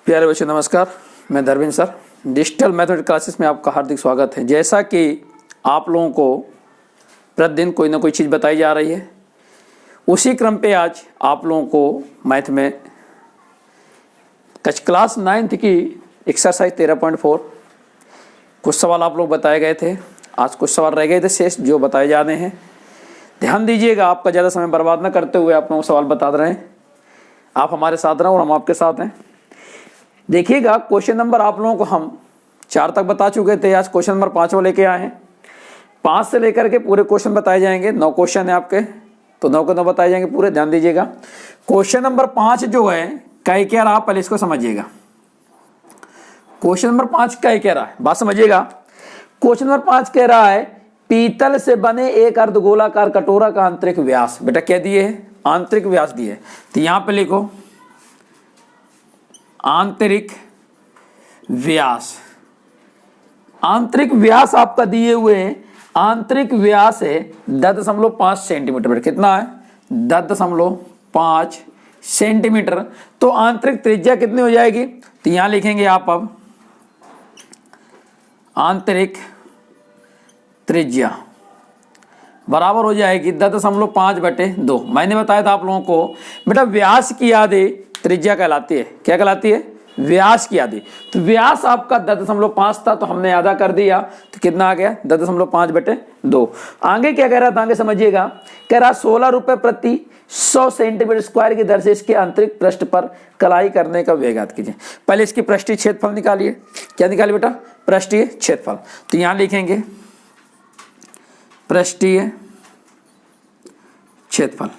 प्यारे बच्चों नमस्कार, मैं Dharmendra sir. Digital mathematics classes में आपका हार्दिक स्वागत है। जैसा कि आप लोगों को प्रतिदिन कोई ना कोई चीज़ बताई जा रही है, उसी क्रम पे आज आप लोगों को मैथ में क्लास 9th की एक्सरसाइज 13.4 कुछ सवाल आप लोग बताए गए थे। आज कुछ सवाल रह गए थे शेष जो बताए जाने हैं। ध्यान दीजिएगा, आपका ज़्यादा समय बर्बाद न करते हुए आप लोगों को सवाल बता रहे हैं। आप हमारे साथ रहें और हम आपके साथ हैं। देखिएगा, क्वेश्चन नंबर आप लोगों को हम 4 तक बता चुके थे। आज क्वेश्चन नंबर 5वां लेके आए हैं। 5 से लेकर के पूरे क्वेश्चन बताए जाएंगे। 9 क्वेश्चन है आपके, तो 9 के 9 बताए जाएंगे पूरे। ध्यान दीजिएगा, क्वेश्चन नंबर 5 जो है कह क्या रहा, पहले इसको समझिएगा। क्वेश्चन नंबर 5 कह क्या रहा है, बात समझिएगा। क्वेश्चन नंबर 5 कह रहा है पीतल से बने एक अर्धगोलाकार कटोरा का आंतरिक व्यास, बेटा क्या दिए है, आंतरिक व्यास दिए। तो यहां पे लिखो आंतरिक व्यास। आंतरिक व्यास आपका दिए हुए हैं, आंतरिक व्यास है 10.5 सेंटीमीटर। कितना है, 10.5 सेंटीमीटर। तो आंतरिक त्रिज्या कितनी हो जाएगी, तो यहां लिखेंगे आप अब आंतरिक त्रिज्या बराबर हो जाएगी 10.5/2। मैंने बताया था आप लोगों को बेटा व्यास की आधे त्रिज्या कहलाती है। क्या कहलाती है, व्यास की आधी। तो व्यास आपका 10.5 था, तो हमने आधा कर दिया, तो कितना आ गया 10.5/2। आगे क्या कह रहा था, आगे समझिएगा। कह रहा 16 रुपए प्रति 100 सेंटीमीटर स्क्वायर की दर से इसके आंतरिक पृष्ठ पर कलाई करने का व्यय ज्ञात कीजिए। पहले इसकी पृष्ठीय क्षेत्रफल निकालिए। क्या निकालिए बेटा, पृष्ठीय क्षेत्रफल। तो यहां लिखेंगे पृष्ठीय क्षेत्रफल।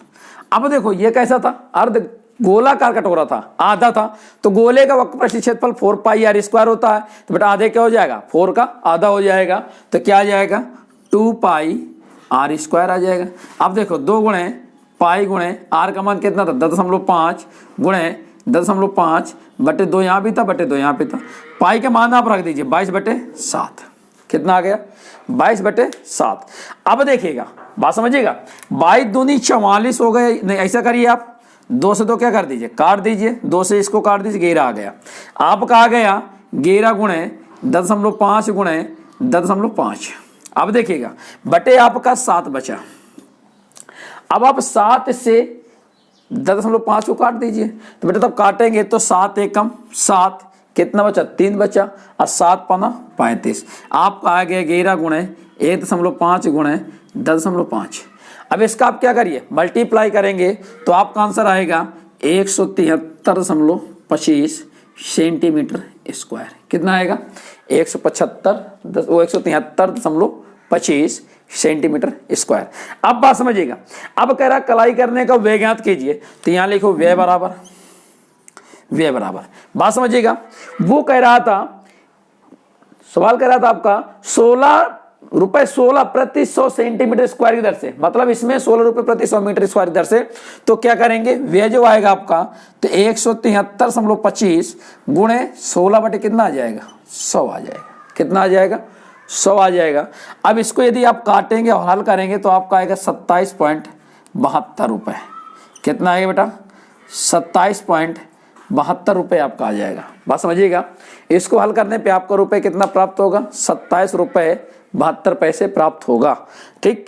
अब देखो ये कैसा था, अर्ध गोलाकार कटोरा था, आधा था, तो गोले का वक्र पृष्ठीय क्षेत्रफल 4πr² होता है। तो बेटा आधे क्या हो जाएगा, 4 का आधा हो जाएगा, तो क्या आ जाएगा 2πr² आ जाएगा। अब देखो 2 गुणे पाई गुणे आर का मान कितना था 10.5 गुणे 10.5/2 यहाँ भी था, बटे 2 यहाँ पे था। पाई के मान आप रख दीजिए 22/7। कितना आ गया 22/7। अब देखिएगा, बात समझिएगा, 22 दूनी 44 हो गए। नहीं ऐसा करिए आप, 2 से 2 क्या कर दीजिए, काट दीजिए। 2 से इसको काट दीजिए, 11 आ गया। आपका आ गया 11 गुणे 10.5 गुणे 10.5। अब देखिएगा बटे आपका 7 बचा। अब आप 7 से 10.5 को काट दीजिए, तो बेटा तब काटेंगे तो 7 एकम 7, कितना बचा 3 बचा, और 7 पना 35। आपका आ गया 11 गुणे 1.5 गुणे 10.5। अब इसका आप क्या करिए, मल्टीप्लाई करेंगे तो आपका आंसर आएगा 173.25 सेंटीमीटर स्क्वायर। कितना आएगा 173.25 सेंटीमीटर स्क्वायर। अब बात समझिएगा। अब कह रहा कलाई करने का व्यय ज्ञात कीजिए, तो यहां लिखो व्यय बराबर बात समझिएगा। वो कह रहा था, सवाल कह रहा था आपका 16 प्रति 100 सेंटीमीटर स्क्वायर की दर से, मतलब इसमें 16 रुपए प्रति 100 मीटर स्क्वायर की दर से। तो क्या करेंगे, व्यय जो आएगा आपका तो 173.25 गुणे 16 बटे कितना आ जाएगा 100 आ जाएगा। कितना आ जाएगा 100 आ जाएगा। अब इसको यदि आप काटेंगे और हल करेंगे तो आपका आएगा 27.72 रुपए। कितना आएगा बेटा 27.72 रुपए आपका आ जाएगा। बात समझिएगा, इसको हल करने पे आपका रुपए कितना प्राप्त होगा 27.72 प्राप्त होगा। ठीक,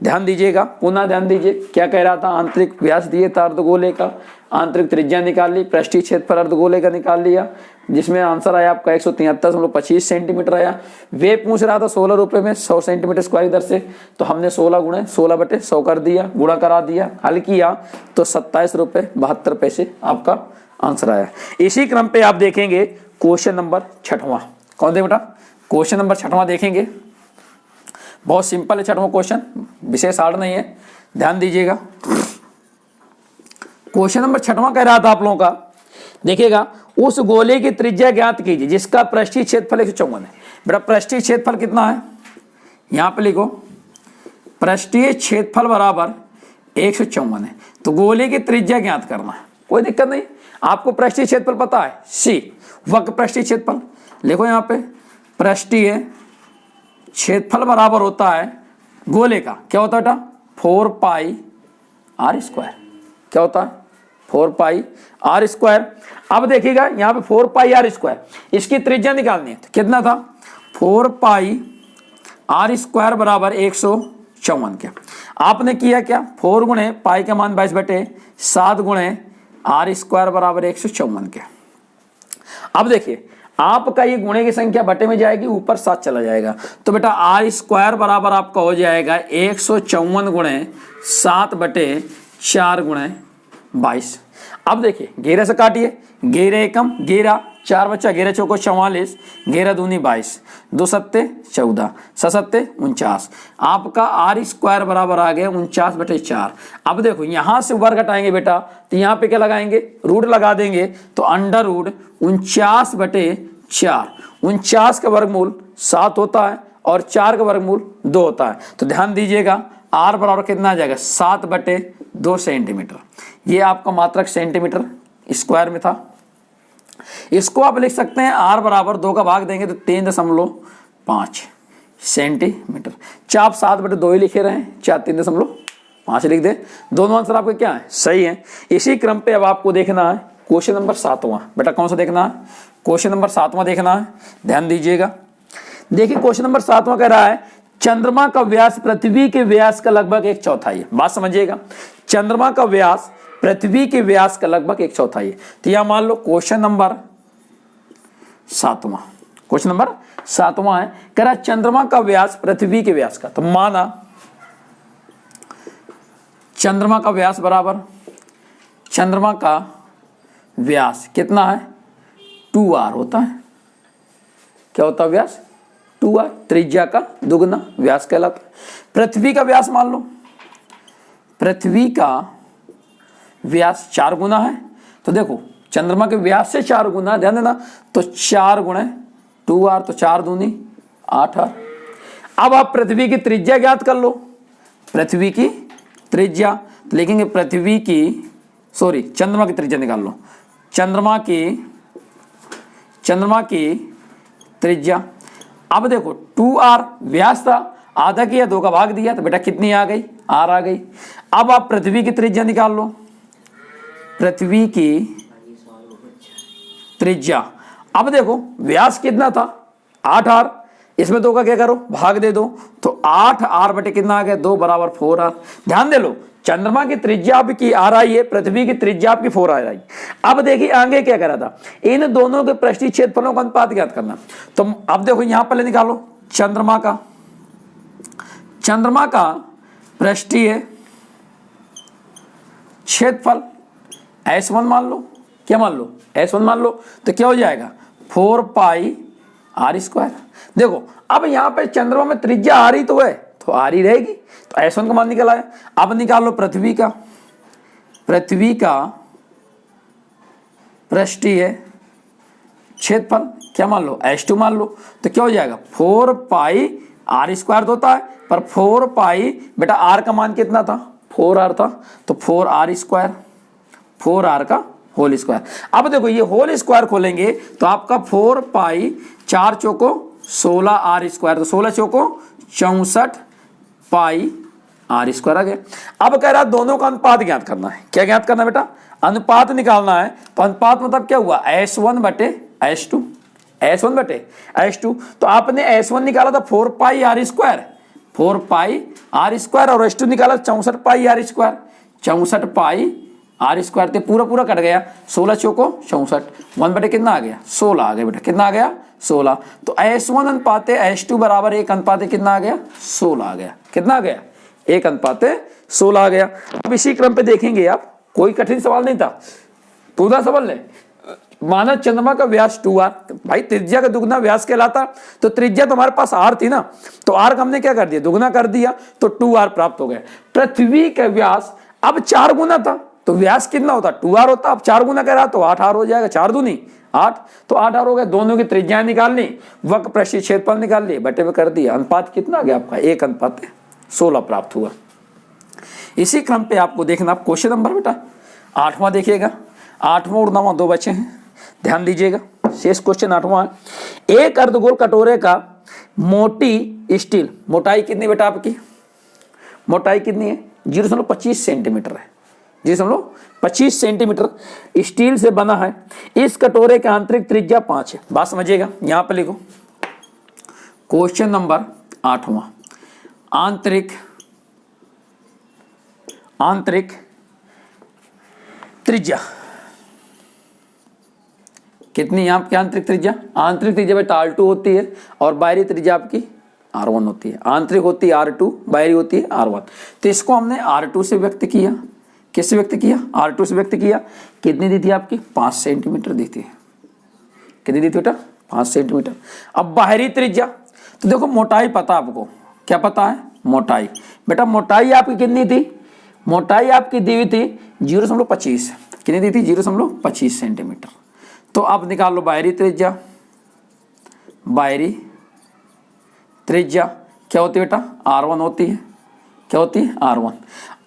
ध्यान दीजिएगा, पुनः ध्यान दीजिए। क्या कह रहा था, आंतरिक व्यास दिए था अर्धगोले का, आंतरिक त्रिज्या निकाल ली, पृष्ठीय क्षेत्रफल अर्धगोले का निकाल लिया, जिसमें आंसर आया आपका 173.25 सेंटीमीटर आया। वे पूछ रहा था 16 रुपए में 100 सेंटीमीटर स्क्वायर की दर से, तो हमने 16 गुणे 16/100 कर दिया, गुणा करा दिया, हल किया तो 27.72 आपका आंसर आया। इसी क्रम पे आप देखेंगे क्वेश्चन नंबर 6वां। कौन दे बेटा, क्वेश्चन नंबर 6वां देखेंगे। बहुत सिंपल है 6वां क्वेश्चन, विशेष हार्ड नहीं है, ध्यान दीजिएगा। क्वेश्चन नंबर 6वां कह रहा था आप लोगों का, देखिएगा, उस गोले की त्रिज्या ज्ञात कीजिए जिसका पृष्ठीय क्षेत्रफल 154 है। बेटा पृष्ठीय क्षेत्रफल कितना है, यहां पे लिखो पृष्ठीय क्षेत्रफल बराबर 154 है। तो गोले की त्रिज्या ज्ञात करना है, कोई दिक्कत नहीं। आपको पृष्ठीय क्षेत्रफल पता है, सी वक्र पृष्ठीय क्षेत्रफल लिखो। यहां पे पृष्ठीय क्षेत्रफल बराबर होता है गोले का, क्या होता है बेटा 4πr²। क्या होता है 4 पाई आर स्क्वायर। अब देखिएगा यहाँ पे 4 पाई आर स्क्वायर, इसकी त्रिज्या निकालनी है तो कितना था 4 पाई आर स्क्वायर बराबर 154 के। आपने किया क्या 4 गुणे पाई का मान 22/7 गुणे आर स्क्वायर बराबर 154 के। अब देखिए आपका ये गुणे की संख्या बटे में जाएगी, ऊपर 7 चला जाएगा, तो बेटा आर स्क्वायर बराबर आपका हो जाएगा 154 गुणे 7/4 गुणे 22। अब देखिए घेरे से काटिए, घेरे एकम घेरा 4 बच्चा, घेरे चौको 44, घेरा दूनी 22, 2 सत्ते 14, सत्ते 49। आपका आर स्क्वायर बराबर आ गया 49/4। अब देखो यहां से वर्ग हटाएंगे बेटा, तो यहाँ पे क्या लगाएंगे रूट लगा देंगे, तो अंडर रूट 49/4, 49 का वर्गमूल 7 होता है और 4 का वर्गमूल 2 होता है। तो ध्यान दीजिएगा आर बराबर कितना आ जाएगा 7/2 सेंटीमीटर। ये आपका मात्रक सेंटीमीटर स्क्वायर में था। इसको आप लिख सकते हैं आर बराबर 2 का भाग देंगे तो 3.5 सेंटीमीटर। चाप 7/2 ही लिखे रहे हैं, चाप 3.5 लिख दे। दोनों आंसर आपके क्या है सही है। इसी क्रम पे अब आपको देखना है क्वेश्चन नंबर 7वां। बेटा कौन सा देखना है क्वेश्चन नंबर 7वां देखना है, ध्यान दीजिएगा। देखिए क्वेश्चन नंबर 7वां कह रहा है चंद्रमा का व्यास पृथ्वी के व्यास का लगभग 1/4 है। बात समझिएगा, चंद्रमा का व्यास पृथ्वी के व्यास का लगभग 1/4 है। तो यह मान लो क्वेश्चन नंबर 7वां, क्वेश्चन नंबर 7वां है, कह रहा चंद्रमा का व्यास पृथ्वी के व्यास का। तो माना चंद्रमा का व्यास बराबर चंद्रमा का व्यास कितना है 2r होता है। क्या होता है व्यास 2r, त्रिज्या का दुगना व्यास कहलाता है। पृथ्वी का व्यास मान लो, पृथ्वी का व्यास 4 गुना है, तो देखो चंद्रमा के व्यास से 4 गुना, ध्यान देना, तो 4 गुणे 2r, तो 4 दूनी 8r। अब आप पृथ्वी की त्रिज्या ज्ञात कर लो, पृथ्वी की त्रिज्या तो लिखेंगे पृथ्वी की चंद्रमा की त्रिज्या निकाल लो, चंद्रमा की त्रिज्या। अब देखो 2r व्यास था, आधा किया 2 का भाग दिया, तो बेटा कितनी आ गई r आ गई। अब आप पृथ्वी की त्रिज्या निकाल लो, पृथ्वी की त्रिज्या। अब देखो व्यास कितना था 8r, इसमें 2 का क्या करो भाग दे दो, तो 8r बटे कितना आ गया 2 बराबर 4r। ध्यान दे लो चंद्रमा की त्रिज्या आपकी r आई है, पृथ्वी की त्रिज्या आपकी 4r आई। अब देखिए आगे क्या करा था, इन दोनों के पृष्ठीय क्षेत्रफलों का अनुपात ज्ञात करना। तो अब देखो यहां पहले निकालो चंद्रमा का पृष्ठीय क्षेत्रफल S1 मान लो, क्या मान लो S1 मान लो, तो क्या हो जाएगा 4 पाई r स्क्वायर। देखो अब यहां पे चंद्रमा में त्रिज्या आ रही तो है, तो आ रही रहेगी, तो S1 का मान निकल आया। अब निकाल लो पृथ्वी का पृष्ठीय क्षेत्रफल, क्या मान लो S2 मान लो, तो क्या हो जाएगा 4 पाई r स्क्वायर होता है, पर 4 पाई बेटा r का मान कितना था 4r था, तो 4r स्क्वायर, 4r का होल स्क्वायर। अब देखो ये होल स्क्वायर खोलेंगे तो आपका 4 पाई 4 चौको 16r स्क्वायर, तो 16 चौको 64 पाई r स्क्वायर आ गया। अब कह रहा दोनों का अनुपात ज्ञात करना है। क्या ज्ञात करना है बेटा अनुपात निकालना है। तो अनुपात मतलब क्या हुआ S1 बटे S2, S1 बटे S2। तो आपने S1 निकाला था 4 पाई r स्क्वायर, 4 पाई r स्क्वायर, और S2 निकाला 64 पाई r स्क्वायर, 64 पाई r स्क्वायर। तो पूरा कट गया, 16 चौको 64, 1 बटे कितना आ गया 16 आ गया बेटा, कितना आ गया 16। तो S1 अनुपात S2 बराबर 1 अनुपात कितना आ गया 16 आ गया, कितना आ गया 1 अनुपात 16 आ गया। अब इसी क्रम पे देखेंगे आप, कोई कठिन सवाल नहीं था, पूरा सवाल है। माना चंद्रमा का व्यास 2r, भाई त्रिज्या का दुगना व्यास कहलाता, तो त्रिज्या तो हमारे पास r थी ना, तो r का हमने क्या कर दिया दुगना कर दिया, तो 2r प्राप्त हो गया। पृथ्वी का व्यास अब 4 गुना था, तो व्यास कितना होता 2r होता, अब 4 गुना कह रहा तो 8r हो जाएगा, 4 दूनी 8, तो 8r हो गया। दोनों की त्रिज्या निकालनी, वक्र पृष्ठीय क्षेत्रफल निकाल लिए, बटे में कर दिया, अनुपात कितना आ गया आपका 1 अनुपात 16 प्राप्त हुआ। इसी क्रम पे आपको देखना, आप क्वेश्चन नंबर बेटा 8वां देखिएगा, 8वां और 9वां 2 बचे हैं, ध्यान दीजिएगा। शेष क्वेश्चन 8वां है, एक अर्धगोल कटोरे का मोटी स्टील मोटाई कितनी बेटा आपकी, मोटाई कितनी है 0.25 सेंटीमीटर है, 0.25 सेंटीमीटर स्टील से बना है। इस कटोरे का आंतरिक त्रिज्या 5 है। बात समझिएगा, यहां पर लिखो क्वेश्चन नंबर 8वां, आंतरिक त्रिज्या कितनी, यहाँ की आंतरिक त्रिज्या बेटा R2 होती है और बाहरी त्रिज्या आपकी R1 होती है। आंतरिक होती है R2, बाहरी होती है R1। तो इसको हमने R2 से व्यक्त किया, किससे व्यक्त किया, R2 से व्यक्त किया। कितनी दी थी आपकी, 5 सेंटीमीटर दी थी। कितनी दी थी बेटा, 5 सेंटीमीटर। अब बाहरी त्रिज्या, तो देखो मोटाई पता आपको, क्या पता है, मोटाई। बेटा मोटाई आपकी कितनी थी, मोटाई आपकी दी हुई थी 0.25, कितनी दी थी, 0.25 सेंटीमीटर। तो अब निकाल लो बाहरी त्रिज्या, बाहरी त्रिज्या क्या होती है बेटा, R1 होती है। क्या होती है, R1।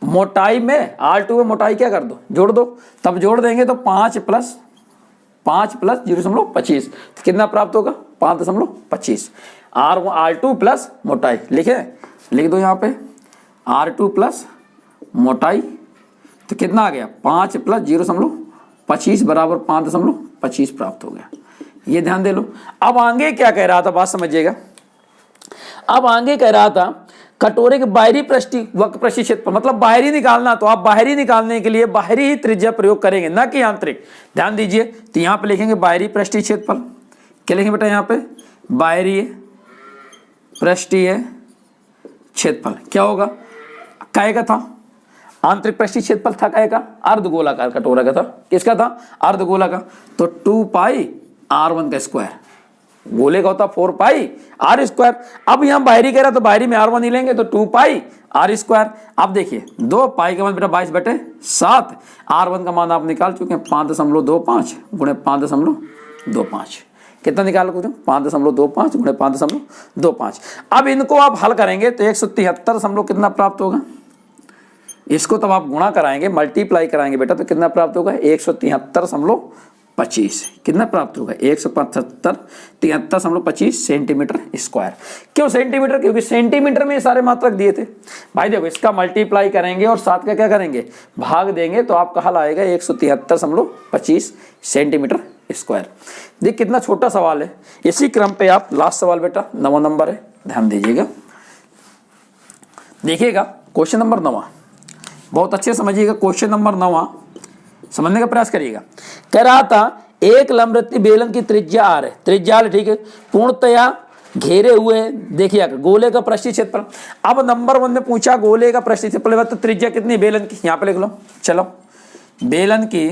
मोटाई में R2 में मोटाई क्या कर दो, जोड़ दो, तब जोड़ देंगे तो 5 प्लस 0.25 तो कितना प्राप्त होगा, 5.25। R2 प्लस मोटाई लिख दो यहाँ पे, R2 प्लस मोटाई तो कितना आ गया, 5 प्लस 0.25 बराबर 5.25 प्राप्त हो गया। ये ध्यान दे लो। अब आगे क्या कह रहा था, बात समझिएगा। अब आगे कह रहा था कटोरे के बाहरी पृष्ठी वक्र पृष्ठी क्षेत्रफल, मतलब बाहरी निकालना, तो आप बाहरी निकालने के लिए बाहरी ही त्रिज्या प्रयोग करेंगे, ना कि आंतरिक। ध्यान दीजिए, तो यहां पे लिखेंगे बाहरी पृष्ठी क्षेत्रफल। क्या लिखेंगे बेटा, यहाँ पे बाहरी पृष्ठीय क्षेत्रफल क्या होगा, काय का था, आंतरिक पृष्ठीय क्षेत्रफल था काय का, अर्धगोलाकार कटोरा का था। किसका था, अर्धगोला का। तो 2 पाई R1 का स्क्वायर, गोले का होता 4 पाई R स्क्वायर। अब यहां बाहरी कह रहा तो बाहरी में R1 ही लेंगे, तो 2 पाई R स्क्वायर। अब देखिए 2 पाई का मान बेटा 22/7, R1 का मान आप निकाल चुके हैं 5.25 गुणे 5.25। कितना निकाल कुछ, 5.25 गुणे 5.25। अब इनको आप हल करेंगे तो 173 कितना प्राप्त होगा, इसको तब आप गुणा कराएंगे, मल्टीप्लाई कराएंगे बेटा, तो कितना प्राप्त होगा, 173.25। कितना प्राप्त होगा, 173.25 सेंटीमीटर स्क्वायर। क्यों सेंटीमीटर, क्योंकि सेंटीमीटर में सारे मात्रक दिए थे भाई। देखो इसका मल्टीप्लाई करेंगे और साथ का क्या करेंगे, भाग देंगे, तो आपका हल आएगा 173.25 सेंटीमीटर स्क्वायर। देख कितना छोटा सवाल है। इसी क्रम पे आप लास्ट सवाल बेटा 9वां नंबर है, ध्यान दीजिएगा, देखिएगा क्वेश्चन नंबर 9, बहुत अच्छे समझिएगा। क्वेश्चन नंबर 9 समझने का प्रयास करिएगा। कह रहा था एक लंबवृत्तीय बेलन की त्रिज्या R है, त्रिज्या R, ठीक है, पूर्णतया घेरे हुए, देखिए गोले का पृष्ठीय क्षेत्रफल। अब नंबर 1 में पूछा गोले का पृष्ठीय क्षेत्रफल, तो त्रिज्या कितनी बेलन की, यहां पे लिख लो। चलो बेलन की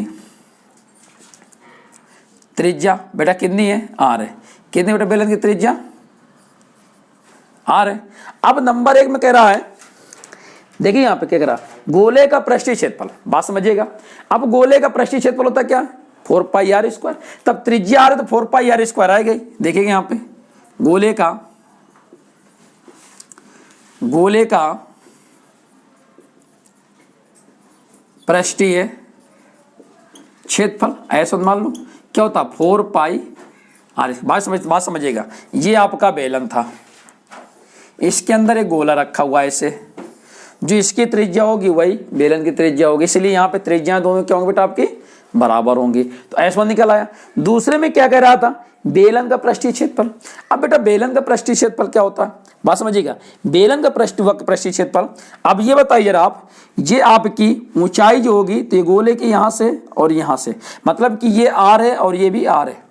त्रिज्या बेटा कितनी है, R है। कितनी बेटा बेलन की त्रिज्या, R है। अब नंबर 1 में कह रहा है, देखिए यहां पे क्या करा, गोले का पृष्ठीय क्षेत्रफल, बात समझिएगा। अब गोले का पृष्ठीय क्षेत्रफल होता क्या, 4 पाई R स्क्वायर। तब त्रिज्या R है तो 4 पाई R स्क्वायर आएगी। देखिएगा यहां पे गोले का पृष्ठीय क्षेत्रफल ऐसा मान लो क्या होता, 4 पाई R। बात समझिएगा, ये आपका बेलन था, इसके अंदर एक गोला रखा हुआ है ऐसे, जो इसकी त्रिज्या होगी वही बेलन की त्रिज्या होगी, इसलिए यहाँ पे त्रिज्याएं दोनों क्या होंगी बेटा आपकी बराबर होंगी। तो S1 निकल आया। दूसरे में क्या कह रहा था, बेलन का पृष्ठीय क्षेत्रफल। अब बेटा बेलन का पृष्ठीय क्षेत्रफल क्या होता है, बात समझिएगा, बेलन का पृष्ठीय क्षेत्रफल। अब ये बताइए जरा आप, ये आपकी ऊंचाई जो होगी तो ये गोले की यहाँ से और यहाँ से, मतलब कि ये R है और ये भी R है,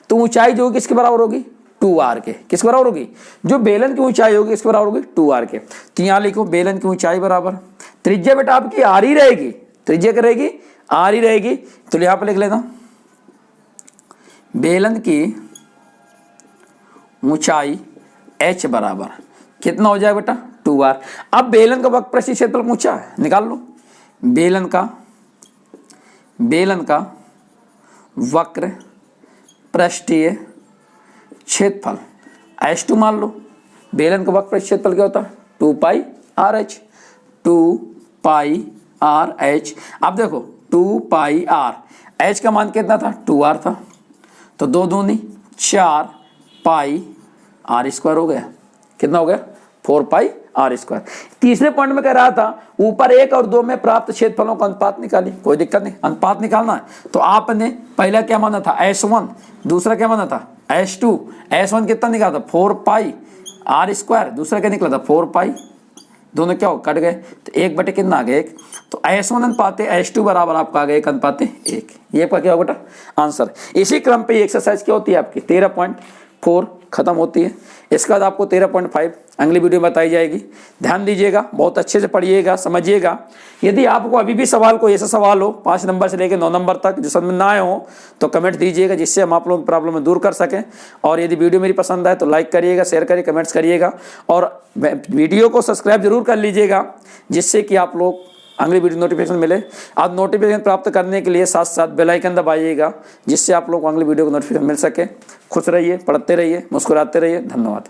तो ऊंचाई जो होगी किसके बराबर होगी, 2R के। किसके बराबर होगी, जो बेलन की ऊंचाई होगी इसके बराबर होगी 2R के। तो यहां लिखो बेलन की ऊंचाई बराबर त्रिज्या बेटा आपकी R ही रहेगी, त्रिज्या क्या रहेगी, R ही रहेगी। तो यहां पर लिख लेता बेलन की ऊंचाई H बराबर कितना हो जाएगा बेटा 2R। अब बेलन का वक्र पृष्ठीय क्षेत्रफल पूछा है, निकाल लो। बेलन का वक्र पृष्ठीय क्षेत्रफल H2 मान लो। बेलन का वक्र पृष्ठीय क्षेत्रफल क्या होता है, 2 पाई RH, 2 पाई RH। अब देखो 2 पाई R, H का मान कितना था, 2R था, तो 2 दूनी 4 पाई R स्क्वायर हो गया। कितना हो गया, 4 पाई आर स्क्वायर। तीसरे पॉइंट में कह रहा था ऊपर 1 और 2 में प्राप्त क्षेत्रफलों का अनुपात निकाली, कोई दिक्कत नहीं, अनुपात निकालना है। तो आपने पहला क्या माना था S1, दूसरा क्या माना था S2। S1 कितना निकाला था 4 पाई आर स्क्वायर, दूसरा क्या निकला था 4 पाई, दोनों क्या हो कट गए, तो 1 बटे कितना आ गया 1। तो S1 अनुपात S2 बराबर आपका आ गया 1 अनुपात 1। ये आपका क्या होगा बेटा आंसर। इसी क्रम पे एक्सरसाइज क्या होती है आपकी 13.4 खत्म होती है। इसके बाद आपको 13.5 अगली वीडियो में बताई जाएगी। ध्यान दीजिएगा, बहुत अच्छे से पढ़िएगा, समझिएगा। यदि आपको अभी भी सवाल कोई ऐसा सवाल हो 5 नंबर से लेकर 9 नंबर तक जो समझ ना आए हो तो कमेंट दीजिएगा, जिससे हम आप लोगों की प्रॉब्लम में दूर कर सकें। और यदि वीडियो मेरी पसंद आए तो लाइक करिएगा, शेयर करिए, कमेंट्स करिएगा और वीडियो को सब्सक्राइब जरूर कर लीजिएगा, जिससे कि आप लोग अगली वीडियो नोटिफिकेशन मिले। आप नोटिफिकेशन प्राप्त करने के लिए साथ साथ बेल आइकन दबाइएगा, जिससे आप लोग को अगली वीडियो को नोटिफिकेशन मिल सके। खुश रहिए, पढ़ते रहिए, मुस्कुराते रहिए। धन्यवाद।